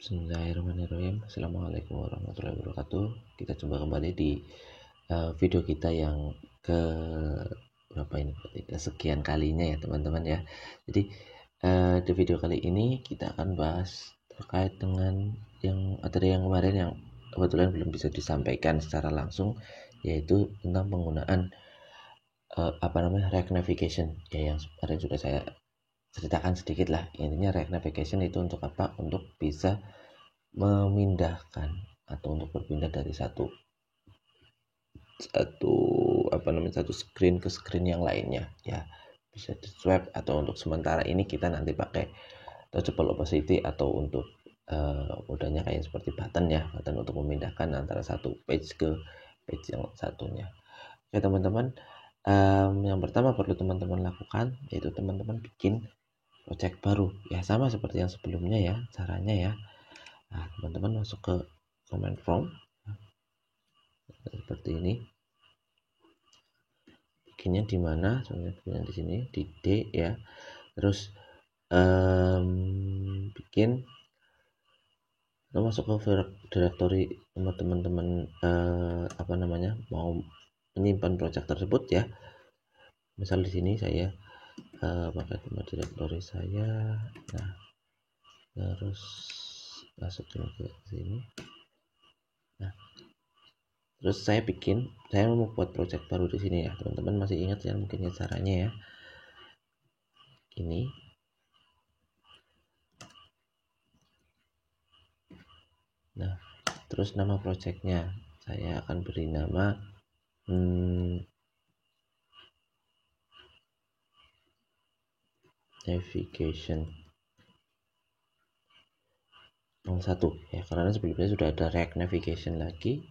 Bismillahirrahmanirrahim. Assalamualaikum warahmatullahi wabarakatuh. Kita coba kembali di video kita yang ke berapa ini? Kesekian kalinya ya teman-teman ya. Jadi di video kali ini kita akan bahas terkait dengan yang materi yang kemarin yang kebetulan belum bisa disampaikan secara langsung, yaitu tentang penggunaan React Navigation ya, yang kemarin sudah saya ceritakan sedikit lah. Intinya React Navigation itu untuk apa? Untuk bisa memindahkan atau untuk berpindah dari satu screen ke screen yang lainnya ya, bisa di swipe, atau untuk sementara ini kita nanti pakai touchable opacity, atau untuk modalnya kayak seperti button ya, button untuk memindahkan antara satu page ke page yang satunya. Oke teman-teman, yang pertama perlu teman-teman lakukan yaitu teman-teman bikin project baru ya, sama seperti yang sebelumnya ya caranya ya. Nah, teman-teman masuk ke command prompt seperti ini. Bikinnya di mana? Bikinnya di sini di D ya. Terus bikin, atau masuk ke directory teman-teman mau menyimpan project tersebut ya. Misal di sini saya pakai nama directory saya. Nah, terus masukin ke sini. Nah, terus saya mau buat project baru di sini ya. Teman-teman masih ingat ya mungkin caranya ya. Ini. Nah, terus nama projectnya saya akan beri nama navigation 01 ya, karena sebelumnya sudah ada React Navigation lagi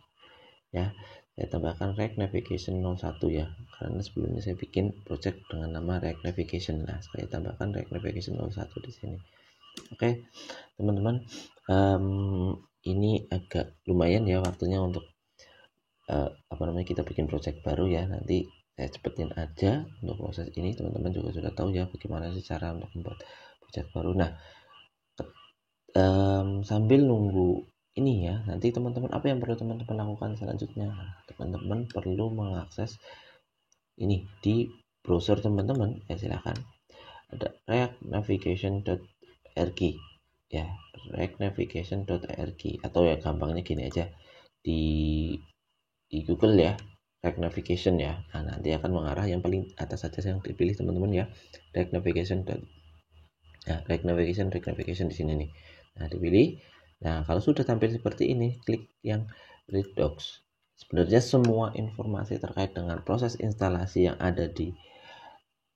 ya. Saya tambahkan React Navigation 01 ya, karena sebelumnya saya bikin project dengan nama React Navigation. Nah, saya tambahkan React Navigation 01 di sini. Oke teman-teman, ini agak lumayan ya waktunya untuk kita bikin project baru ya. Nanti saya cepetin aja untuk proses ini. Teman-teman juga sudah tahu ya bagaimana sih cara untuk membuat project baru. Nah, sambil nunggu ini ya, nanti teman-teman apa yang perlu teman-teman lakukan selanjutnya? Teman-teman perlu mengakses ini di browser teman-teman ya, silakan. Ada reactnavigation.org ya, reactnavigation.org, atau ya gampangnya gini aja di Google ya, React Navigation ya. Nah, nanti akan mengarah yang paling atas saja yang dipilih teman-teman ya, React Navigation. Nah, React Navigation di sini nih. Nah, dipilih. Nah, kalau sudah tampil seperti ini, klik yang read docs. Sebenarnya semua informasi terkait dengan proses instalasi yang ada di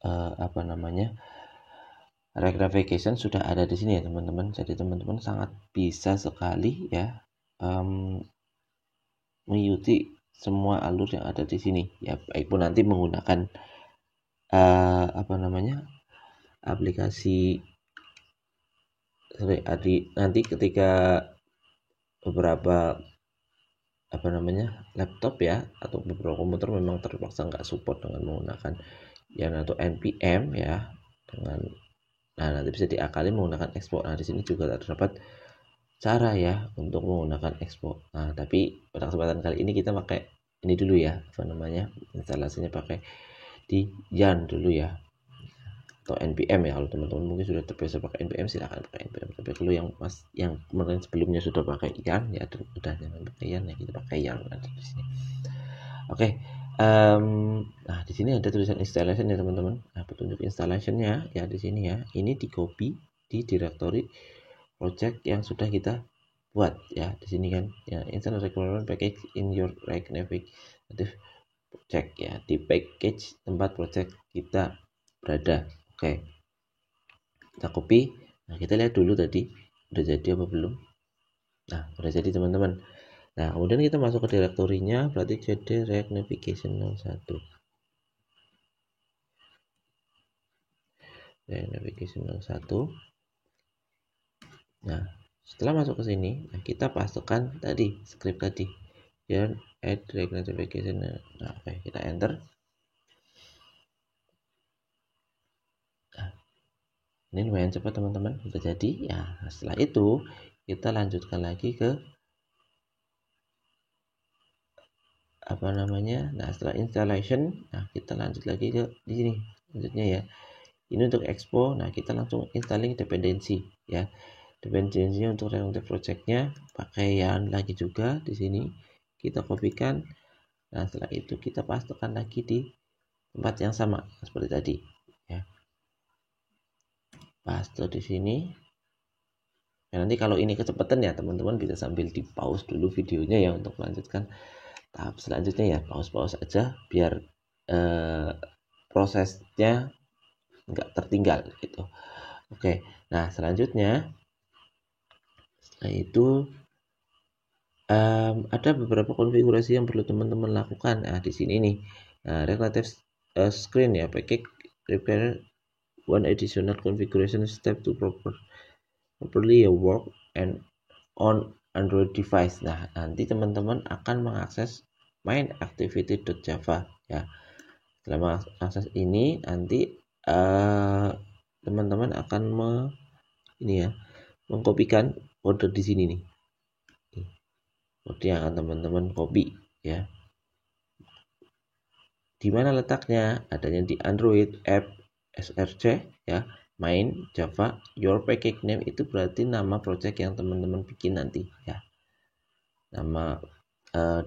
React Navigation sudah ada di sini ya teman-teman. Jadi teman-teman sangat bisa sekali ya mengikuti semua alur yang ada di sini ya, baik pun nanti menggunakan aplikasi nanti ketika beberapa laptop ya, atau beberapa komputer memang terpaksa nggak support dengan menggunakan yang atau npm ya, dengan nanti bisa diakali menggunakan Expo. Nah, di sini juga terdapat cara ya untuk menggunakan Expo. Nah, tapi pada kesempatan kali ini kita pakai ini dulu ya, instalasinya pakai di yarn dulu ya, atau npm ya. Kalau teman-teman mungkin sudah terbiasa pakai npm, silahkan pakai npm. Tapi kalau yang kemarin sebelumnya sudah pakai yarn ya, udah jangan pakai yarn ya, kita pakai yarn nanti di sini. Oke. Nah, di sini ada tulisan installation ya teman-teman. Nah, petunjuk installationnya ya di sini ya. Ini di copy di directory project yang sudah kita buat ya. Di sini kan ya, install requirement package in your React Native project ya, di package tempat project kita berada. Oke, kita copy. Nah, kita lihat dulu tadi udah jadi apa belum. Nah, udah jadi teman-teman. Nah, kemudian kita masuk ke direktorinya, berarti jadi React Navigation 01. React Navigation 01. Nah, setelah masuk ke sini, nah kita pastikan tadi script tadi. Yarn add React Navigation. Nah, oke, kita enter. Nah, ini lumayan cepat teman-teman, sudah jadi ya. Setelah itu kita lanjutkan lagi ke apa namanya. Nah, setelah installation, nah kita lanjut lagi ke di sini selanjutnya ya. Ini untuk expo. Nah, kita langsung installing dependency ya. Dependensinya untuk reactive projectnya pakaian lagi juga di sini kita kopikan. Nah, setelah itu kita pastekan lagi di tempat yang sama seperti tadi ya. Paste di sini. Nah, nanti kalau ini kecepatan ya teman-teman bisa sambil di pause dulu videonya ya untuk melanjutkan tahap selanjutnya ya. Pause aja biar prosesnya nggak tertinggal gitu. Oke, nah selanjutnya setelah itu ada beberapa konfigurasi yang perlu teman-teman lakukan. Nah, di sini nih, relative screen ya, pakai prepare one additional configuration step to properly work and on Android device. Nah, nanti teman-teman akan mengakses main activity.java ya. Setelah mengakses ini, nanti teman-teman akan mengkopikan kode di sini nih. Kode yang akan teman-teman copy ya. Di mana letaknya? Adanya di Android app src ya. Main Java your package name itu berarti nama project yang teman-teman bikin nanti ya. Nama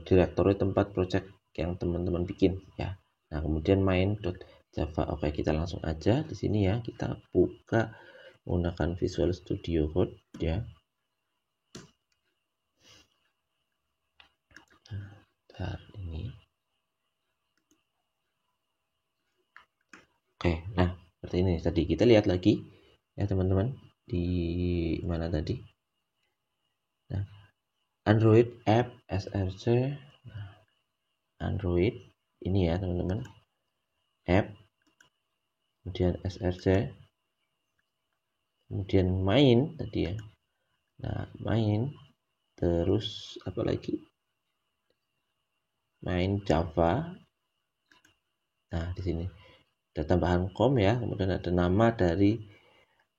directory tempat project yang teman-teman bikin ya. Nah, kemudian main.java. Oke, kita langsung aja di sini ya. Kita buka menggunakan Visual Studio Code ya. Nah, ini. Oke, nah seperti ini tadi kita lihat lagi ya teman-teman di mana tadi. Nah, Android app src, Android ini ya teman-teman, app, kemudian src, kemudian main tadi ya. Nah, main terus apa lagi? Main Java. Nah, di sini ada tambahan com ya, kemudian ada nama dari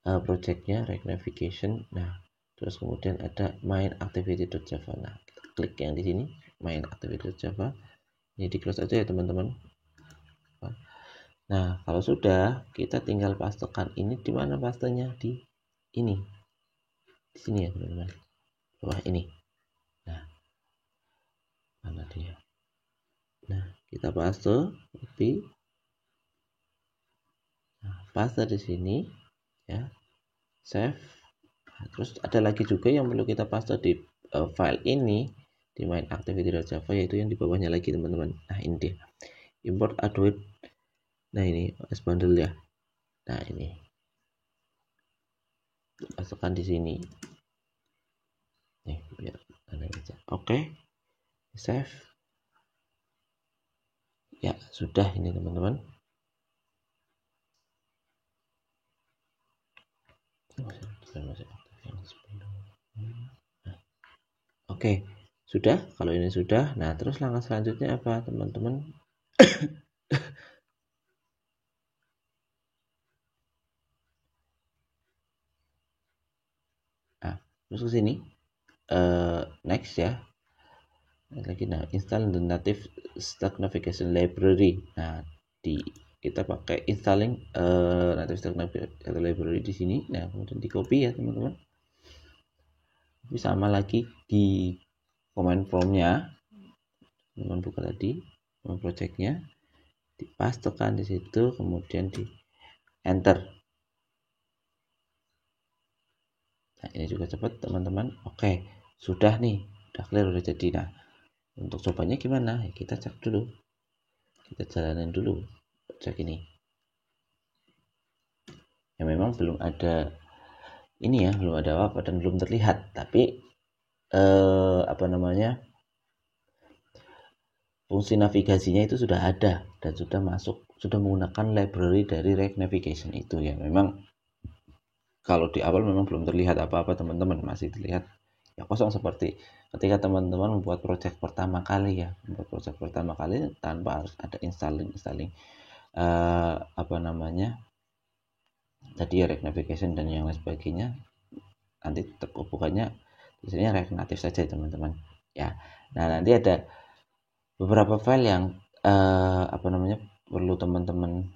projectnya React Navigation. Nah, terus kemudian ada main activity.java. Nah, kita klik yang di sini main activity.java. Ini di close aja ya teman-teman. Nah, kalau sudah kita tinggal pastekan ini. Di mana pastenya? Di ini, di sini ya teman-teman, bawah ini. Nah, mana dia? Nah, kita paste, copy. Nah, paste di sini ya, save. Nah, terus ada lagi juga yang perlu kita paste di file ini di main activity.java, yaitu yang di bawahnya lagi teman-teman. Nah, ini dia, import Android. Nah, ini OS bundle ya. Nah, ini masukkan di sini nih biar ada aja. Oke, save ya. Sudah ini teman-teman. Oke, sudah. Kalau ini sudah, nah terus langkah selanjutnya apa teman-teman? Nah, terus ke sini next ya. Lagi, nah install the native stack navigation library. Nah, kita pakai installing native stack navigation library di sini. Nah, kemudian di copy ya teman-teman. Tapi sama lagi di command promptnya, teman buka tadi projectnya, dipastekan di situ, kemudian di enter. Nah, ini juga cepat teman-teman. Oke, sudah nih, udah clear, udah jadi. Nah, untuk cobanya gimana? Ya, kita cek dulu, kita jalanin dulu cek ini. Ya memang belum ada ini ya, belum ada apa dan belum terlihat, tapi apa namanya, fungsi navigasinya itu sudah ada dan sudah masuk, sudah menggunakan library dari React Navigation itu ya. Memang kalau di awal memang belum terlihat apa-apa teman-teman, masih terlihat ya kosong, seperti ketika teman-teman membuat project pertama kali ya, membuat project pertama kali tanpa harus ada installing apa namanya tadi ya React Navigation dan yang lain sebagainya. Nanti bukannya biasanya React Native saja teman-teman ya. Nah nanti ada beberapa file yang perlu teman-teman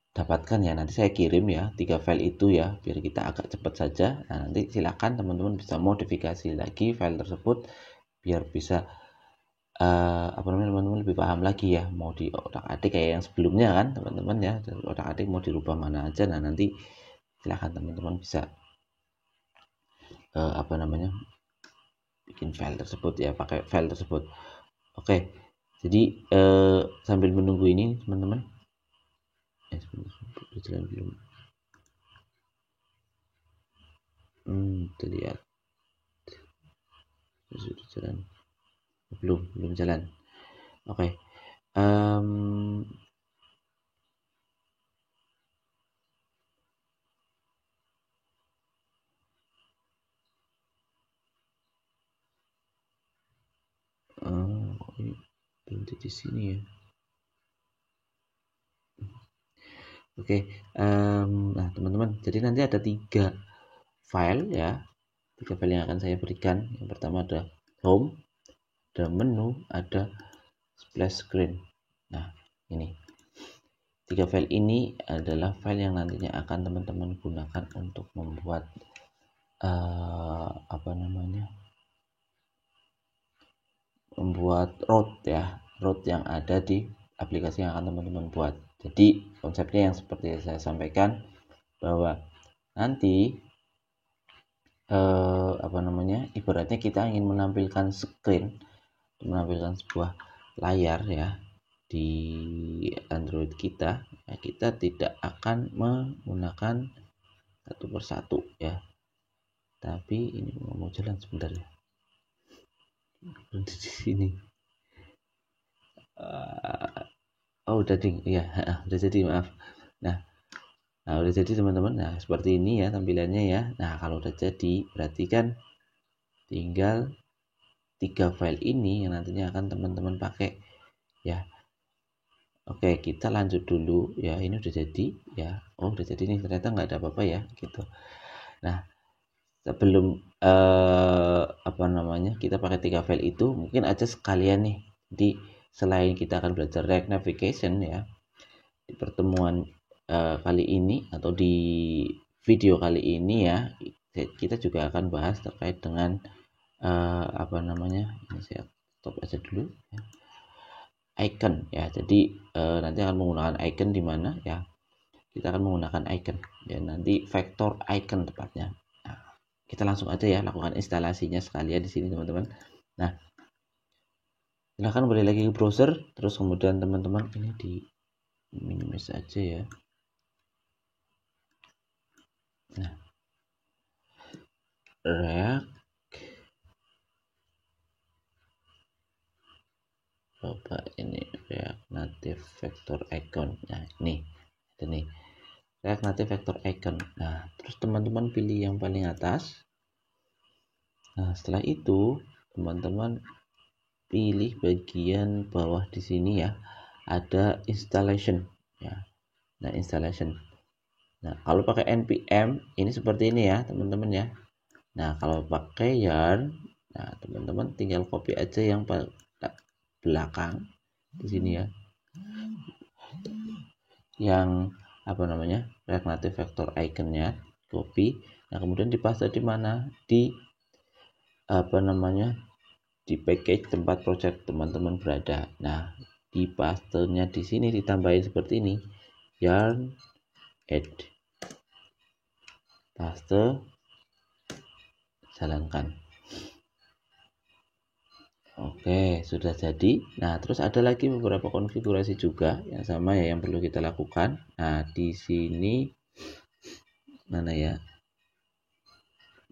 dapatkan ya. Nanti saya kirim ya 3 file itu ya, biar kita agak cepat saja. Nah nanti silakan teman-teman bisa modifikasi lagi file tersebut biar bisa teman-teman lebih paham lagi ya, mau di otak-atik kayak yang sebelumnya kan teman-teman ya, otak-atik mau dirubah mana aja. Nah nanti silahkan teman-teman bisa bikin file tersebut ya, pakai file tersebut. Oke, jadi sambil menunggu ini teman-teman, jalan belum? Terlihat sudah jalan, belum jalan. Oke. Berhenti di sini ya. Oke. Nah teman-teman, jadi nanti ada 3 file ya, 3 file yang akan saya berikan. Yang pertama ada home, ada menu, ada splash screen. Nah ini 3 file ini adalah file yang nantinya akan teman-teman gunakan untuk membuat membuat route yang ada di aplikasi yang akan teman-teman buat. Jadi konsepnya yang seperti saya sampaikan, bahwa nanti ibaratnya kita ingin menampilkan screen, menampilkan sebuah layar ya di Android kita ya, kita tidak akan menggunakan satu persatu ya, tapi ini mau jalan sebentar ya, berhenti di sini. Udah ding ya, udah jadi, maaf. Nah udah jadi teman-teman. Nah seperti ini ya tampilannya ya. Nah kalau udah jadi berarti kan tinggal 3 file ini yang nantinya akan teman-teman pakai ya. Oke, kita lanjut dulu ya. Ini udah jadi ya. Udah jadi nih, ternyata nggak ada apa-apa ya gitu. Nah sebelum kita pakai 3 file itu, mungkin aja sekalian nih, jadi selain kita akan belajar React Navigation ya di pertemuan kali ini atau di video kali ini ya, kita juga akan bahas terkait dengan ini saya stop aja dulu ya, icon ya. Jadi nanti akan menggunakan icon di mana ya, kita akan menggunakan icon ya, nanti vektor icon tepatnya. Nah, kita langsung aja ya lakukan instalasinya sekalian di sini teman-teman. Nah silahkan balik lagi ke browser, terus kemudian teman-teman ini di minimize aja ya. Nah React, coba ini React Native Vector Icon. Nah ini React Native Vector Icon. Nah terus teman-teman pilih yang paling atas. Nah setelah itu teman-teman pilih bagian bawah di sini ya, ada installation ya. Nah installation. Nah kalau pakai npm ini seperti ini ya teman-teman ya. Nah kalau pakai yarn, nah teman-teman tinggal copy aja yang belakang di sini ya, yang React Native Vector Iconnya, copy. Nah kemudian dipaste di mana, di di package tempat project teman-teman berada. Nah di pastenya di sini ditambahin seperti ini, yarn add, paste, jalankan. Oke, sudah jadi. Nah, terus ada lagi beberapa konfigurasi juga yang sama ya yang perlu kita lakukan. Nah, di sini mana ya?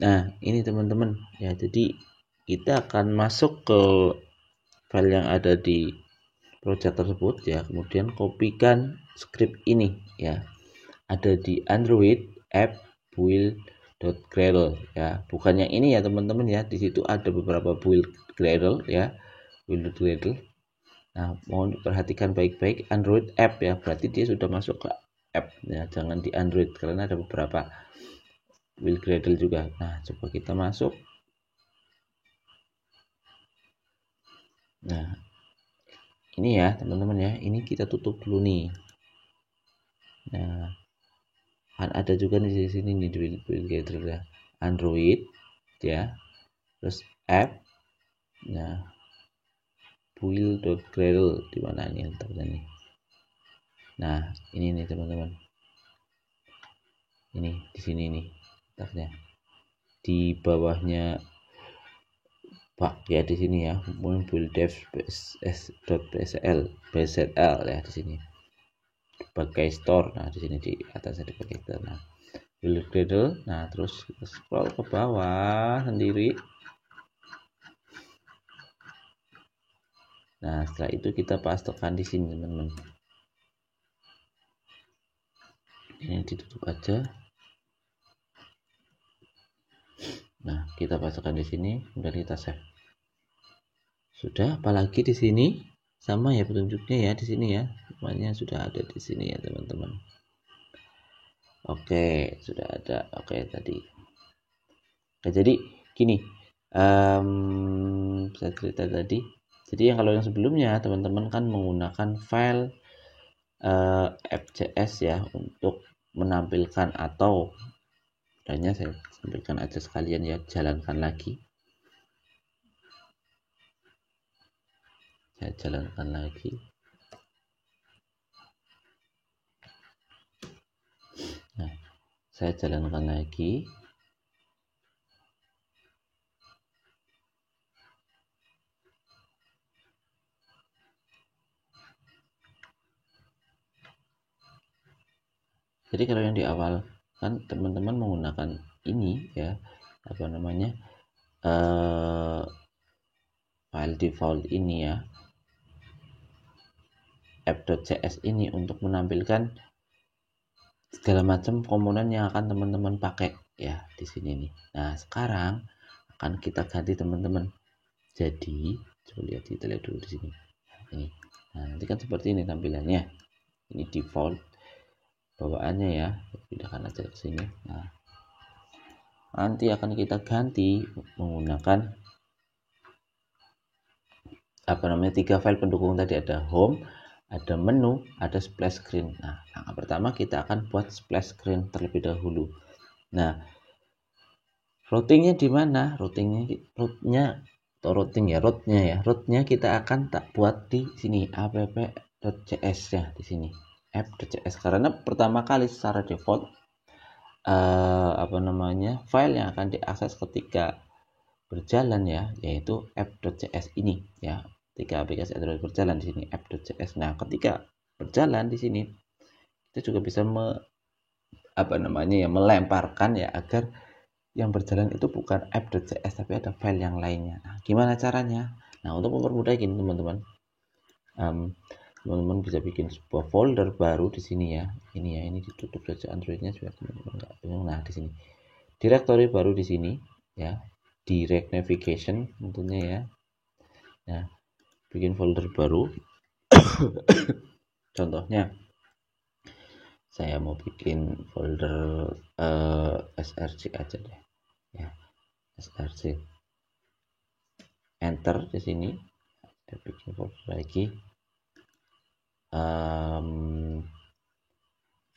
Nah, ini teman-teman ya. Jadi kita akan masuk ke file yang ada di project tersebut ya. Kemudian kopikan script ini ya. Ada di Android app build.gradle ya. Bukan yang ini ya teman-teman ya. Di situ ada beberapa build Gradle ya. Build.gradle. Nah, mohon diperhatikan baik-baik, Android app ya, berarti dia sudah masuk ke app ya, jangan di Android karena ada beberapa build Gradle juga. Nah, coba kita masuk. Nah, ini ya teman-teman ya, ini kita tutup dulu nih. Nah, kan ada juga nih di sini nih build Gradle ya, Android ya, terus app. Nah, build.gradle di mana ini letaknya nih. Nah, ini nih teman-teman. Ini di sini nih letaknya. Di bawahnya Pak ya di sini ya, build.dev.bsl ya di sini. Pakai store. Nah, di sini di atasnya dipakai store. Nah, build Gradle. Nah, terus kita scroll ke bawah sendiri. Nah, setelah itu kita pastekan di sini teman-teman. Ini ditutup aja. Nah, kita pastekan di sini, kemudian kita save. Sudah, apalagi di sini sama ya petunjuknya ya di sini ya. Semuanya sudah ada di sini ya teman-teman. Oke, sudah ada. Oke tadi. Oke, jadi gini, saya cerita tadi. Jadi kalau yang sebelumnya teman-teman kan menggunakan file app.js ya untuk menampilkan, atau adanya saya tampilkan aja sekalian ya, jalankan lagi. Saya jalankan lagi. Nah, saya jalankan lagi. Jadi kalau yang di awal kan teman-teman menggunakan ini ya, apa namanya, file default ini ya, app.js ini untuk menampilkan segala macam komponen yang akan teman-teman pakai ya di sini nih. Nah, sekarang akan kita ganti teman-teman. Jadi coba kita lihat dulu di sini. Ini. Nah, nanti kan seperti ini tampilannya. Ini default bawaannya ya. Pindahkan aja ke sini. Nah, nanti akan kita ganti menggunakan apa namanya, 3 file pendukung tadi. Ada home, ada menu, ada splash screen. Nah, langkah pertama kita akan buat splash screen terlebih dahulu. Nah, routingnya di mana? Rootnya kita akan tak buat di sini, app.js ya di sini, app.js, karena pertama kali secara default apa namanya, file yang akan diakses ketika berjalan ya, yaitu app.js ini ya. Ketika aplikasi Android berjalan di sini app.js. Nah, ketika berjalan di sini kita juga bisa melemparkan ya, agar yang berjalan itu bukan app.js tapi ada file yang lainnya. Nah, gimana caranya? Nah, untuk mempermudah gini teman-teman, teman-teman bisa bikin sebuah folder baru di sini ya. Ini ya, ini ditutup saja Androidnya supaya teman-teman nggak bingung. Nah, di sini directory baru di sini ya, direct navigation tentunya ya. Nah, bikin folder baru. Contohnya saya mau bikin folder src aja deh ya, src, enter di sini. Saya bikin folder lagi,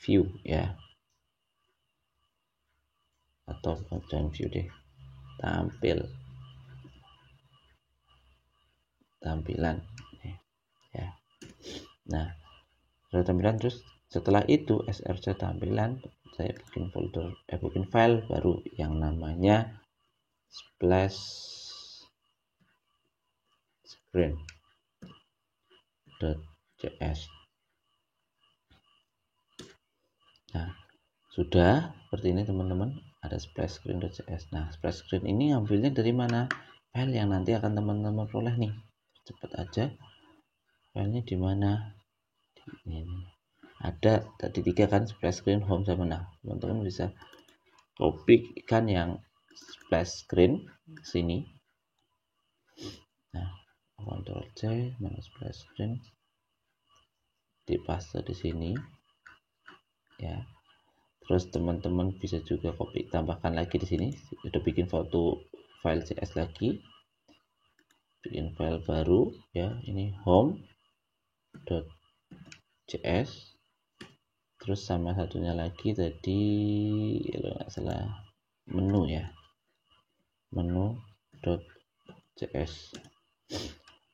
view ya, atau bukan view deh, tampilan ya. Nah, sudah tampilan, terus setelah itu src tampilan, saya bikin bikin file baru yang namanya splash screen.js. Nah, sudah seperti ini teman-teman, ada splash screen.js. Nah, splash screen ini ngambilnya dari mana? File yang nanti akan teman-teman peroleh nih. Cepat aja. Filenya di mana? Ini. Ada tadi 3 kan, splash screen, home, sama. Nah, teman-teman bisa kopikan yang splash screen ke sini. Nah, Ctrl C, mana splash screen, dipaste di sini ya. Terus teman-teman bisa juga copy, tambahkan lagi di sini. Udah bikin foto file CS lagi, bikin file baru ya. Ini home.js. Terus sama satunya lagi tadi kalau nggak salah menu ya, menu.js.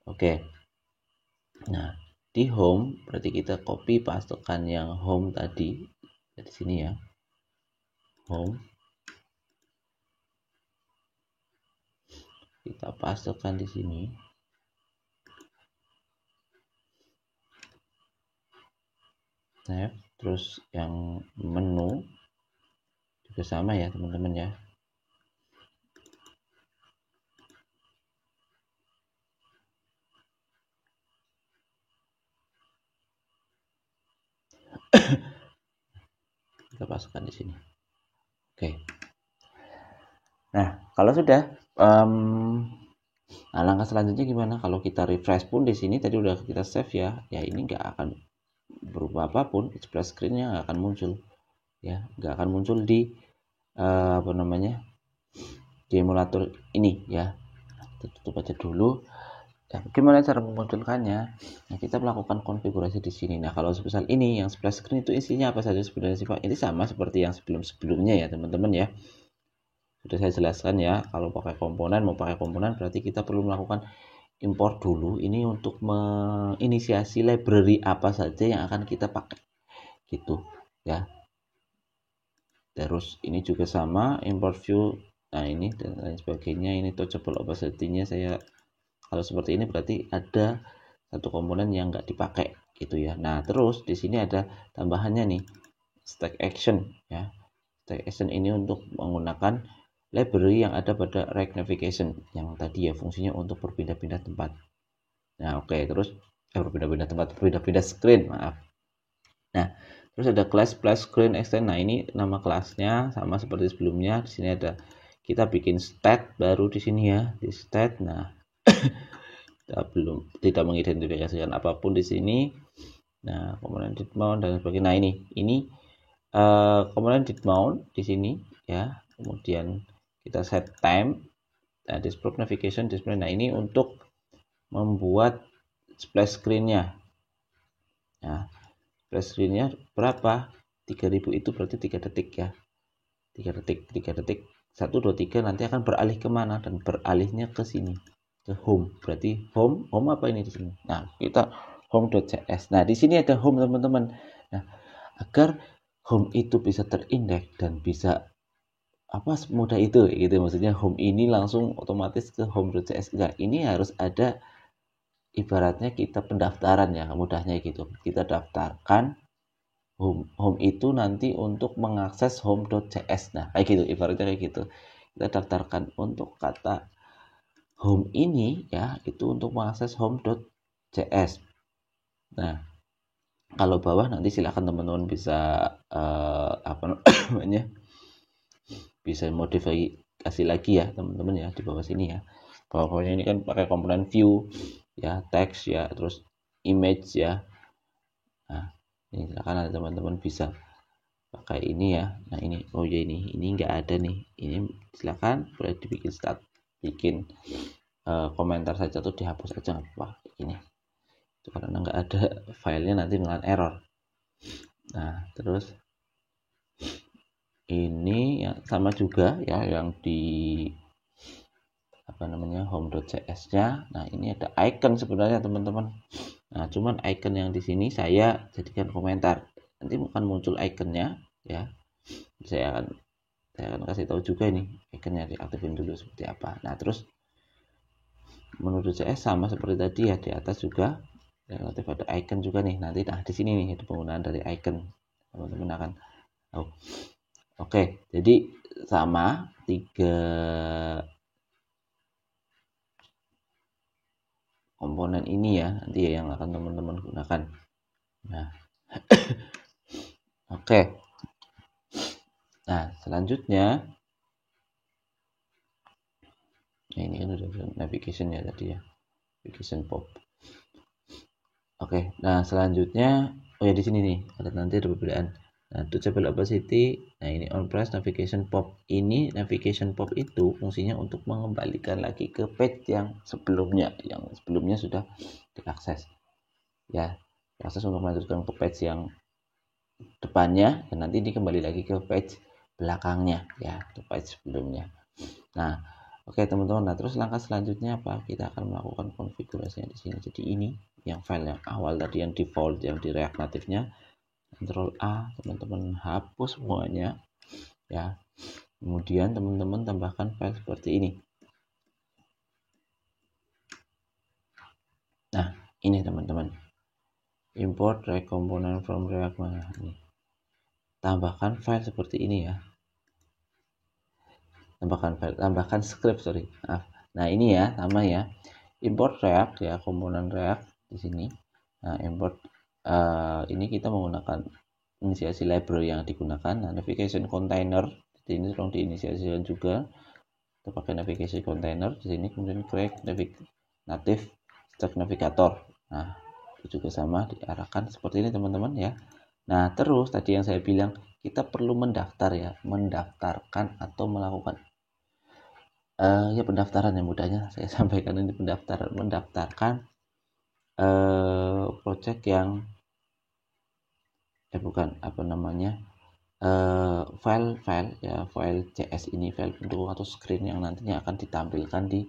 Oke. Nah, di home berarti kita copy pastekan yang home tadi dari sini ya. Home. Kita pastekan di sini. Nah, terus yang menu juga sama ya, teman-teman ya. Kita pasukkan di sini. Oke. Nah, kalau sudah, nah langkah selanjutnya gimana? Kalau kita refresh pun di sini tadi udah kita save ya. Ya ini nggak akan berubah apapun, splash screen-nya nggak akan muncul, ya, nggak akan muncul di di emulator ini ya. Kita tutup aja dulu. Ya, bagaimana cara memunculkannya? Nah, kita melakukan konfigurasi di sini. Nah, kalau sebesar ini yang splash screen itu isinya apa saja sebenarnya sih Pak? Ini sama seperti yang sebelum-sebelumnya ya teman-teman ya. Sudah saya jelaskan ya, kalau pakai komponen, mau pakai komponen berarti kita perlu melakukan import dulu. Ini untuk menginisiasi library apa saja yang akan kita pakai gitu ya. Terus ini juga sama, import view, nah ini dan lain sebagainya. Ini touchable opacity-nya saya, kalau seperti ini berarti ada satu komponen yang nggak dipakai gitu ya. Nah terus di sini ada tambahannya nih, stack action ya. Stack action ini untuk menggunakan library yang ada pada Rect Navigation yang tadi ya, fungsinya untuk berpindah-pindah tempat. Nah oke, terus berpindah-pindah tempat, berpindah-pindah screen, maaf. Nah terus ada class splash screen extend. Nah ini nama kelasnya sama seperti sebelumnya. Di sini ada, kita bikin stat baru di sini ya, di stat. Nah kita belum tidak mengidentifikasikan apapun di sini. Nah komponen did mount dan sebagainya. Nah ini komponen did mount di sini ya. Kemudian kita set time. Nah display navigation display. Nah ini untuk membuat splash screen-nya. Nah splash screen-nya berapa? 3000 itu berarti 3 detik ya. 3 detik 1 2 3 nanti akan beralih kemana? Dan beralihnya ke sini, ke home. Berarti home apa ini di sini? Nah kita home.js. Nah di sini ada home teman-teman. Nah agar home itu bisa terindeks dan bisa apa semudah itu gitu, maksudnya home ini langsung otomatis ke home.js. Enggak, ini harus ada ibaratnya kita pendaftaran ya, mudahnya gitu. Kita daftarkan home itu nanti untuk mengakses home.js. Nah kayak gitu, ibaratnya kayak gitu. Kita daftarkan untuk kata home ini ya, itu untuk mengakses home.js. Nah kalau bawah nanti silahkan teman-teman bisa apa namanya, bisa modifikasi lagi ya teman-teman ya, di bawah sini ya. Bawahnya ini kan pakai komponen view ya, teks ya, terus image ya. Nah ini silakan ada teman-teman bisa pakai ini ya. Nah ini, oh ya ini nggak ada nih, ini silakan boleh dibikin start, bikin komentar saja tuh dihapus aja nggak apa-apa ini itu, karena nggak ada filenya nanti dengan error. Nah terus ini ya sama juga ya yang di apa namanya home.js nya. Nah ini ada icon sebenarnya teman-teman. Nah cuman icon yang di sini saya jadikan komentar, nanti bukan muncul iconnya ya. Saya akan kasih tahu juga ini iconnya diaktifin dulu seperti apa. Nah terus menu.js sama seperti tadi ya, di atas juga relatif ada icon juga nih nanti. Nah di sini nih ada penggunaan dari icon, teman-teman akan tahu. Oke, jadi sama 3 komponen ini ya nanti ya yang akan teman-teman gunakan. Nah oke. Nah selanjutnya, nah, ini kan udah navigation ya tadi ya, navigation pop. Oke, nah selanjutnya, oh ya di sini nih ada, nanti ada perbedaan. Nah, touchable opacity, nah ini on press navigation pop. Ini navigation pop itu fungsinya untuk mengembalikan lagi ke page yang sebelumnya sudah diakses. Ya, diakses untuk melanjutkan ke page yang depannya, dan nanti dikembali lagi ke page belakangnya ya, ke page sebelumnya. Nah, oke teman-teman. Nah, terus langkah selanjutnya apa? Kita akan melakukan konfigurasinya di sini. Jadi ini yang file yang awal tadi, yang default, yang di React native-nya. Ctrl A, teman-teman hapus semuanya ya. Kemudian teman-teman tambahkan file seperti ini. Nah, ini teman-teman. Import React component from React. Nah, ini. Tambahkan file seperti ini ya. Tambahkan script, sorry. Nah, ini ya, sama ya. Import React ya, komponen React di sini. Nah, import ini kita menggunakan inisiasi library yang digunakan. Nah, navigation container ini tolong diinisiasikan juga. Kita pakai navigation container di sini, kemudian create native stack navigator. Nah, itu juga sama diarahkan seperti ini teman-teman ya. Nah, terus tadi yang saya bilang kita perlu mendaftar ya, mendaftarkan atau melakukan ya pendaftaran yang mudahnya saya sampaikan ini, mendaftarkan project yang bukan apa namanya file ya, file CS ini, file pendukung atau screen yang nantinya akan ditampilkan di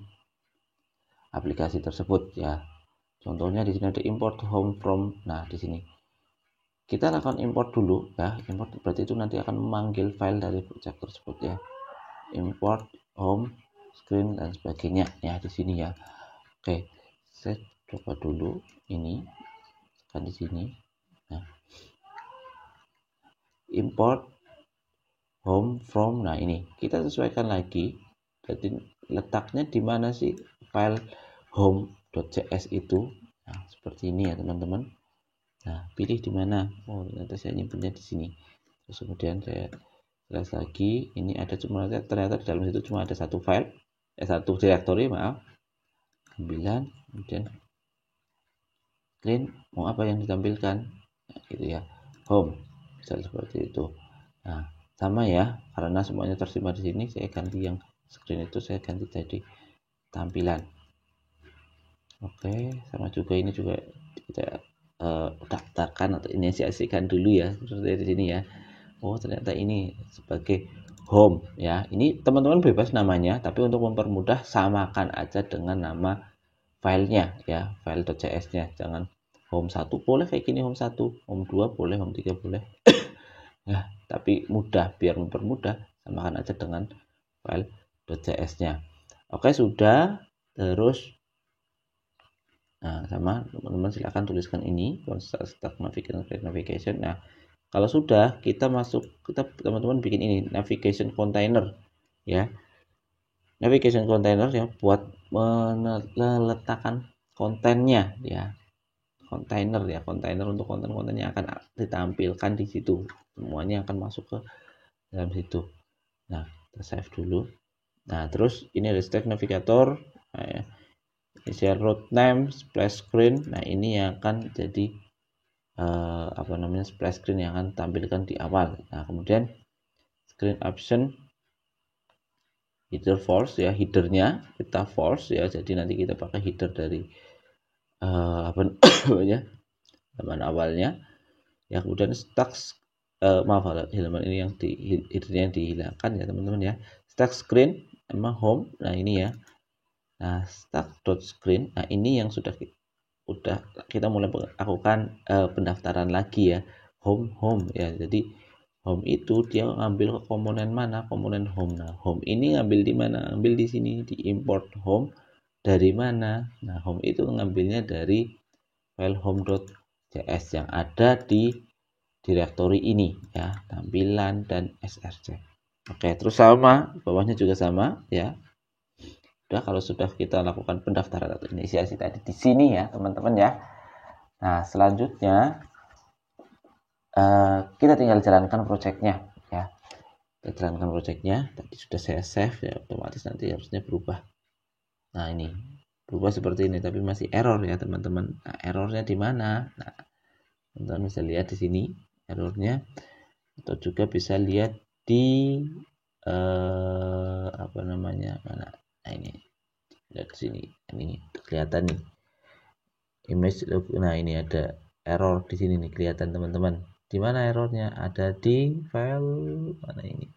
aplikasi tersebut ya. Contohnya di sini ada import home from. Nah, di sini kita lakukan import dulu ya. Import berarti itu nanti akan memanggil file dari project tersebut ya. Import home screen dan sebagainya ya di sini ya. Oke, saya coba dulu ini kan di sini. Nah, import home from. Nah, ini kita sesuaikan lagi. Jadi letaknya di mana sih file home.js itu? Nah, seperti ini ya teman-teman. Nah, pilih di mana? Oh, ternyata saya nyimpennya di sini. Terus kemudian saya jelas lagi, ini ada ternyata di dalam situ cuma ada satu file, satu directory, maaf. 9, kemudian screen, mau apa yang ditampilkan? Nah, gitu ya. Home. Bisa seperti itu. Nah, sama ya, karena semuanya tersimpan di sini, saya ganti yang screen itu, saya ganti jadi tampilan. Oke, sama juga ini juga kita daftarkan atau inisiasikan dulu ya, seperti di sini ya. Oh, ternyata ini sebagai home ya. Ini teman-teman bebas namanya, tapi untuk mempermudah samakan aja dengan nama filenya ya, file.cs-nya. Jangan home 1 boleh kayak gini, home 1, home 2 boleh, home 3 boleh. Ya, tapi mudah, biar mempermudah samakan aja dengan file.cs-nya. Oke, sudah. Terus nah, sama teman-teman silahkan tuliskan ini stack navigation. Nah, kalau sudah kita teman-teman bikin ini navigation container ya. Navigation container ya buat meletakkan kontennya ya. Kontainer untuk konten-konten yang akan ditampilkan di situ. Semuanya akan masuk ke dalam situ. Nah, kita save dulu. Nah, terus ini ada stack navigator. Nah, ya. Initial route name, splash screen. Nah, ini yang akan jadi splash screen yang akan tampilkan di awal. Nah, kemudian screen option header false ya, headernya kita false ya. Jadi nanti kita pakai header dari halaman awalnya. Ya, kemudian halaman ini yang headernya dihilangkan ya teman-teman ya. Stack screen emang home. Nah, ini ya. Nah, stack.screen. Nah, ini yang sudah kita mulai lakukan pendaftaran lagi ya, home ya. Jadi home itu dia ngambil ke komponen mana, komponen home. Nah, home ini ngambil di mana? Ngambil di sini, di import home dari mana? Nah, home itu ngambilnya dari file home.js yang ada di directory ini ya, tampilan dan src. Oke, terus sama bawahnya juga sama ya. Udah, kalau sudah kita lakukan pendaftaran atau inisiasi tadi di sini ya teman-teman ya. Nah, selanjutnya kita tinggal jalankan projectnya ya. Kita jalankan projectnya. Tadi sudah saya save ya, otomatis nanti harusnya berubah. Nah, ini berubah seperti ini, tapi masih error ya teman-teman. Nah, errornya di mana? Nah, teman-teman bisa lihat di sini errornya atau juga bisa lihat di apa namanya, mana, nah ini lihat sini, ini kelihatan nih image. Nah ini ada error di sini nih, kelihatan teman-teman. Di mana errornya? Ada di file mana ini.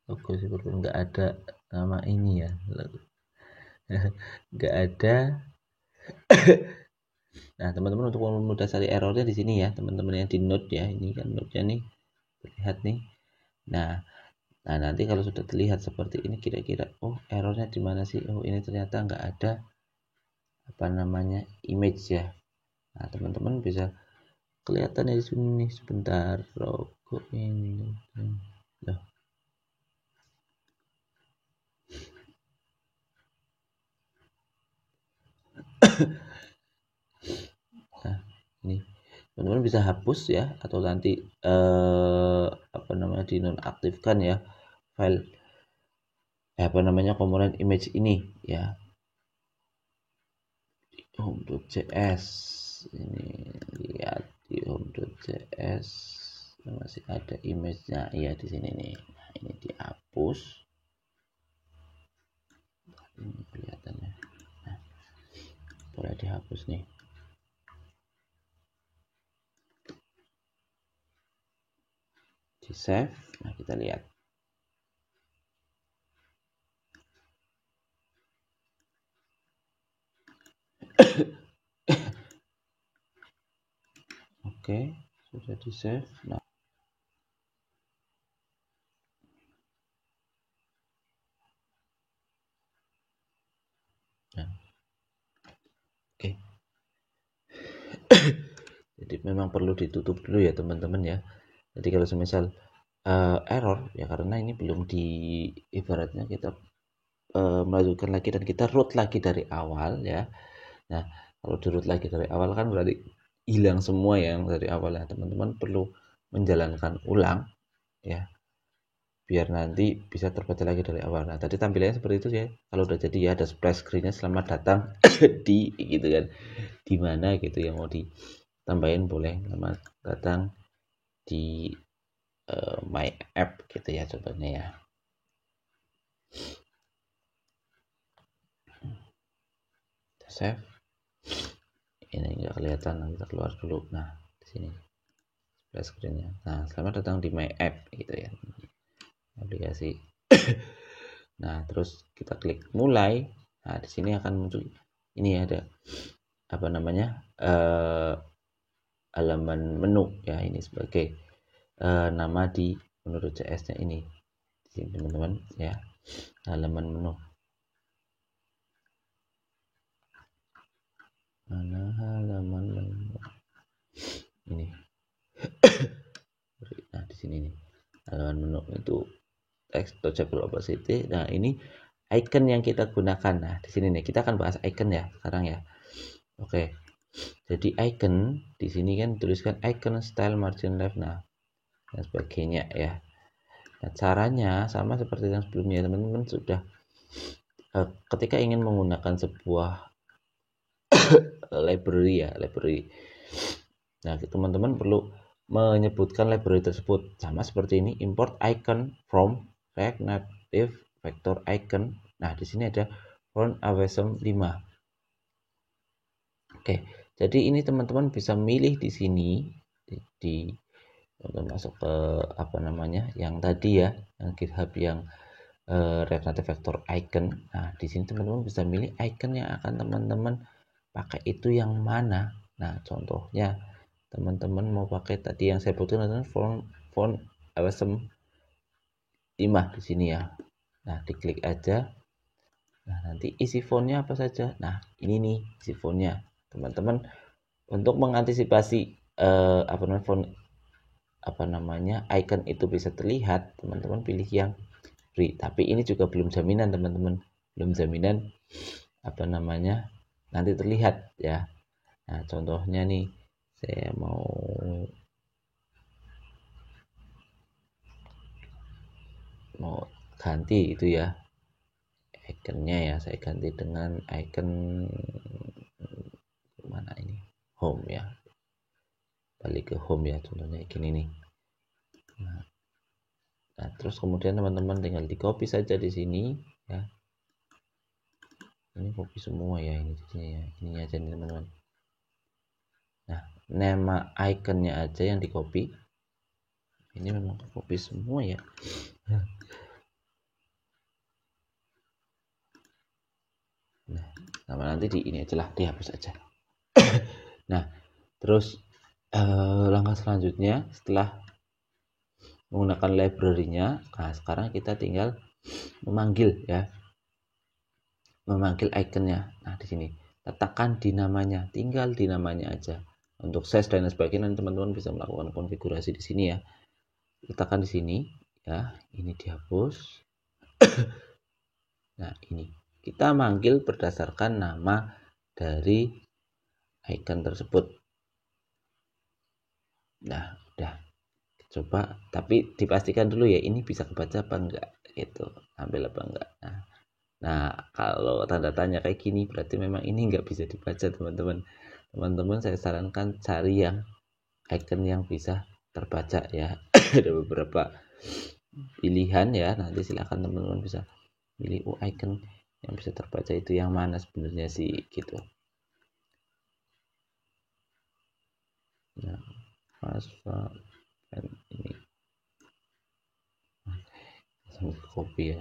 Logo seperti nggak ada nama ini ya, nggak ada. Nah teman-teman, untuk memudah cari errornya di sini ya teman-teman, yang di node ya, ini kan node-nya nih terlihat nih. Nah nanti kalau sudah terlihat seperti ini, kira-kira oh errornya di mana sih, oh ini ternyata nggak ada apa namanya image ya. Nah teman-teman bisa kelihatan di sini nih, sebentar, logo ini loh. Nah ini teman-teman bisa hapus ya, atau nanti apa namanya dinonaktifkan ya file apa namanya komponen image ini ya, home.js. Ini lihat di home.js masih ada image-nya, iya di sini nih. Nah ini dihapus, ini kelihatannya. Nah, boleh dihapus nih. Di save. Nah kita lihat. Oke, sudah di save. Nah oke. Jadi memang perlu ditutup dulu ya teman-teman ya. Jadi kalau semisal error ya, karena ini belum di, ibaratnya kita melanjutkan lagi dan kita root lagi dari awal ya. Nah kalau di root lagi dari awal kan berarti hilang semua yang dari awal ya. Teman-teman perlu menjalankan ulang ya, biar nanti bisa terbaca lagi dari awal. Nah tadi tampilannya seperti itu ya, kalau udah jadi ya ada splash screennya, selamat datang di gitu kan, di mana gitu yang mau ditambahin boleh, selamat datang di my app gitu ya contohnya ya. Save. Ini nggak kelihatan, nanti kita keluar dulu. Nah di sini splash screennya. Nah selamat datang di my app gitu ya, aplikasi. Nah terus kita klik mulai. Nah di sini akan muncul ini ada apa namanya halaman menu ya, ini sebagai nama di menurut CS nya ini di sini teman-teman ya, halaman menu. Mana halaman menu ini. Nah di sini nih halaman menu itu text touchable opacity. Nah ini icon yang kita gunakan. Nah di sini nih kita akan bahas icon ya sekarang ya. Oke, jadi icon di sini kan tuliskan icon style margin left, nah dan sebagainya ya. Nah caranya sama seperti yang sebelumnya teman-teman, sudah ketika ingin menggunakan sebuah library ya, library. Nah teman-teman perlu menyebutkan library tersebut, sama seperti ini, import icon from React Native vector icon. Nah di sini ada font awesome 5. Oke, jadi ini teman-teman bisa milih di sini, di untuk masuk ke apa namanya yang tadi ya, yang GitHub yang React Native vector icon. Nah di sini teman-teman bisa milih icon yang akan teman-teman pakai itu yang mana. Nah contohnya teman-teman mau pakai tadi yang saya butuhkan adalah font awesome 5 di sini ya. Nah diklik aja. Nah nanti isi fontnya apa saja. Nah ini nih isi fontnya teman-teman. Untuk mengantisipasi apa namanya font apa namanya icon itu bisa terlihat, teman-teman pilih yang free. Tapi ini juga belum jaminan teman-teman, belum jaminan apa namanya nanti terlihat ya. Nah contohnya nih saya mau ganti itu ya iconnya ya, saya ganti dengan icon mana ini, home ya, balik ke home ya, contohnya gini nih. Nah, terus kemudian teman-teman tinggal di copy saja di sini ya. Ini copy semua ya, ini jadinya ya, ini aja nih teman-teman. Nah, nama iconnya aja yang di copy. Ini memang copy semua ya. Nah, nama nanti di ini aja lah, dihapus aja. Nah, terus langkah selanjutnya setelah menggunakan library-nya, nah sekarang kita tinggal memanggil ya, memanggil iconnya. Nah, di sini letakkan di namanya, tinggal di namanya aja. Untuk size dan sebagainya teman-teman bisa melakukan konfigurasi di sini ya. Letakkan di sini ya, ini dihapus. Nah, ini kita manggil berdasarkan nama dari icon tersebut. Nah, udah coba, tapi dipastikan dulu ya ini bisa kebaca apa enggak gitu, ambil apa enggak. Nah, kalau tanda tanya kayak gini berarti memang ini enggak bisa dibaca teman-teman. Teman-teman saya sarankan cari yang icon yang bisa terbaca ya. Ada beberapa pilihan ya, nanti silahkan teman-teman bisa pilih icon yang bisa terbaca itu yang mana sebenarnya sih gitu. Nah, ini langsung copy ya.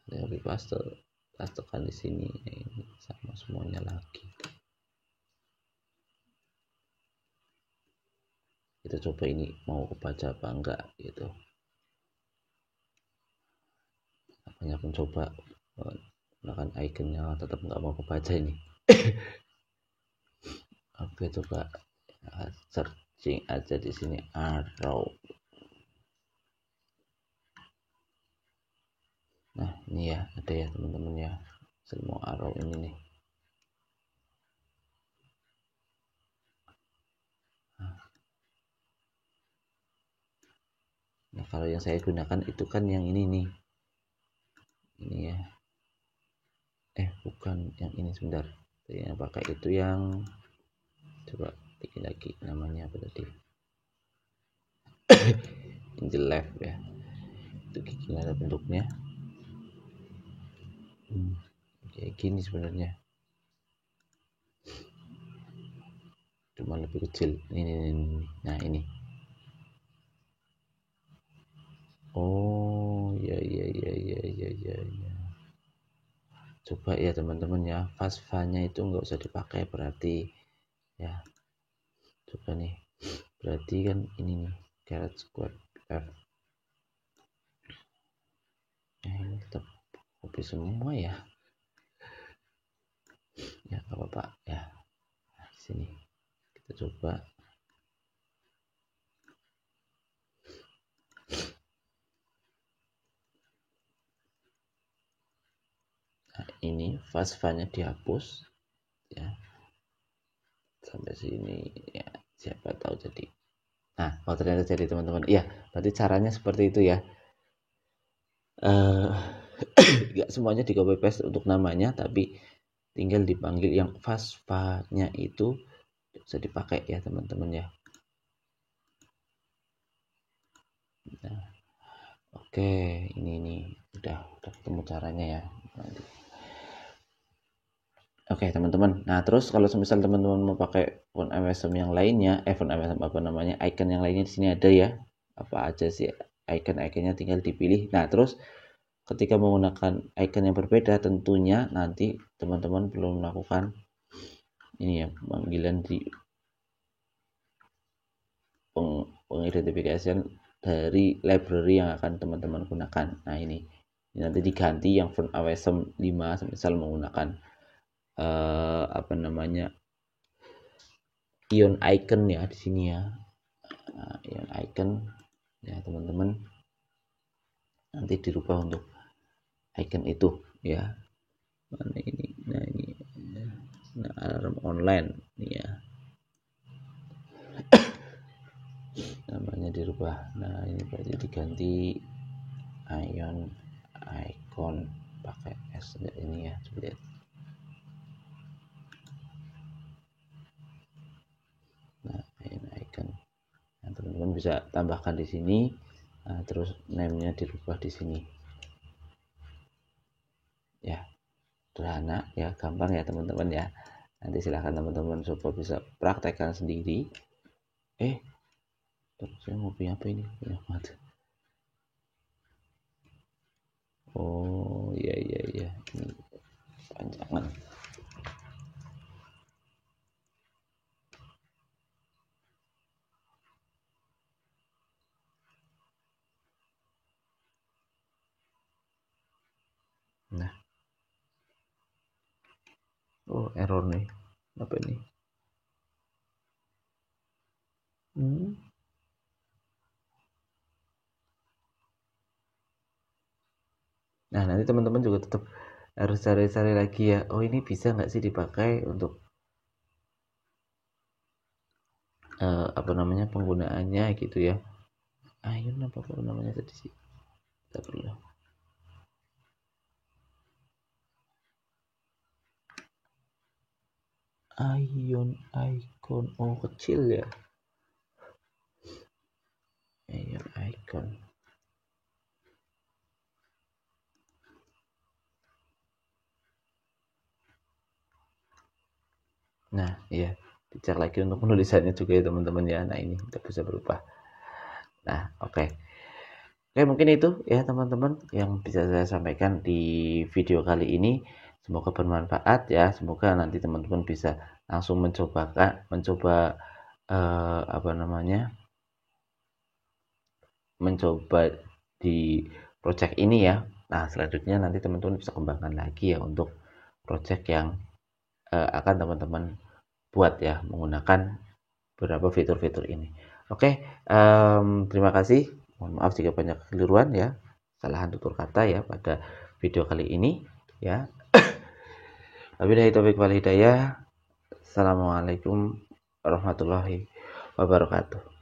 Lebih pastekan di sini ini sama semuanya lagi. Kita coba ini mau kebaca apa enggak gitu. Banyak mencoba menggunakan iconnya tetap nggak mau kebaca ini. Oke, coba searching aja di sini arrow. Nah, ini ya ada ya teman-teman ya, semua arrow ini nih. Nah, kalau yang saya gunakan itu kan yang ini nih, ini ya. Bukan yang ini, sebentar. Yang pakai itu yang, coba bikin lagi namanya apa tadi? Angel left ya. Itu gimana bentuknya? Kayak gini sebenarnya. Cuma lebih kecil. Ini. Nah, ini. Oh, ya. Coba ya teman-teman ya, fastfa-nya itu nggak usah dipakai berarti ya. Coba nih, berarti kan ini nih caret square F. Ini tetap copy semua ya. Ya apa-apa ya. Nah, di sini kita coba. Nah, ini fastfa-nya dihapus ya. Sampai sini ya, siapa tahu jadi. Nah, ternyata jadi teman-teman. Iya, berarti caranya seperti itu ya. Nggak semuanya di copy paste untuk namanya, tapi tinggal dipanggil yang fastfa-nya itu bisa dipakai ya teman-teman ya. Nah, oke, ini udah ketemu caranya ya. Oke teman-teman, nah terus kalau misal teman-teman mau pakai font MSM yang lainnya, font MSM apa namanya, icon yang lainnya di sini ada ya, apa aja sih icon-iconnya tinggal dipilih. Nah terus ketika menggunakan icon yang berbeda, tentunya nanti teman-teman perlu melakukan ini ya, pemanggilan di pengidentifikasian dari library yang akan teman-teman gunakan. Nah ini nanti diganti yang font AWSM 5 misal menggunakan apa namanya, ion icon ya di sini ya. Nah, ion icon ya teman-teman, nanti dirubah untuk icon itu ya. Mana ini? Nah ini, nah alarm online nih ya, namanya dirubah. Nah ini berarti diganti ion icon pakai S ini ya, coba lihat. Nah, ini icon. Nah, teman-teman bisa tambahkan di sini. Nah, terus name-nya dirubah di sini. Ya, sederhana ya, gampang ya teman-teman ya. Nanti silahkan teman-teman coba bisa praktekkan sendiri. Saya mau punya apa ini? Punya mati. Oh iya ini panjangan. Nah, oh error nih, apa ini? Nah, nanti teman-teman juga tetap harus cari-cari lagi ya. Oh, ini bisa nggak sih dipakai untuk apa namanya penggunaannya gitu ya. Ayun apa namanya tadi sih? Kita perlu. Ion icon, oh kecil ya. Ion icon. Nah, iya, dicek lagi untuk penulisannya juga ya teman-teman ya. Nah, ini udah bisa berubah. Nah, oke. Oke, mungkin itu ya teman-teman yang bisa saya sampaikan di video kali ini. Semoga bermanfaat ya. Semoga nanti teman-teman bisa langsung mencoba apa namanya? Mencoba di project ini ya. Nah, selanjutnya nanti teman-teman bisa kembangkan lagi ya untuk project yang akan teman-teman buat ya menggunakan beberapa fitur-fitur ini. Oke, terima kasih. Mohon maaf jika banyak kekeliruan ya, kesalahan tutur kata ya pada video kali ini ya. Wabillahi taufiq wal hidayah. Assalamualaikum warahmatullahi wabarakatuh.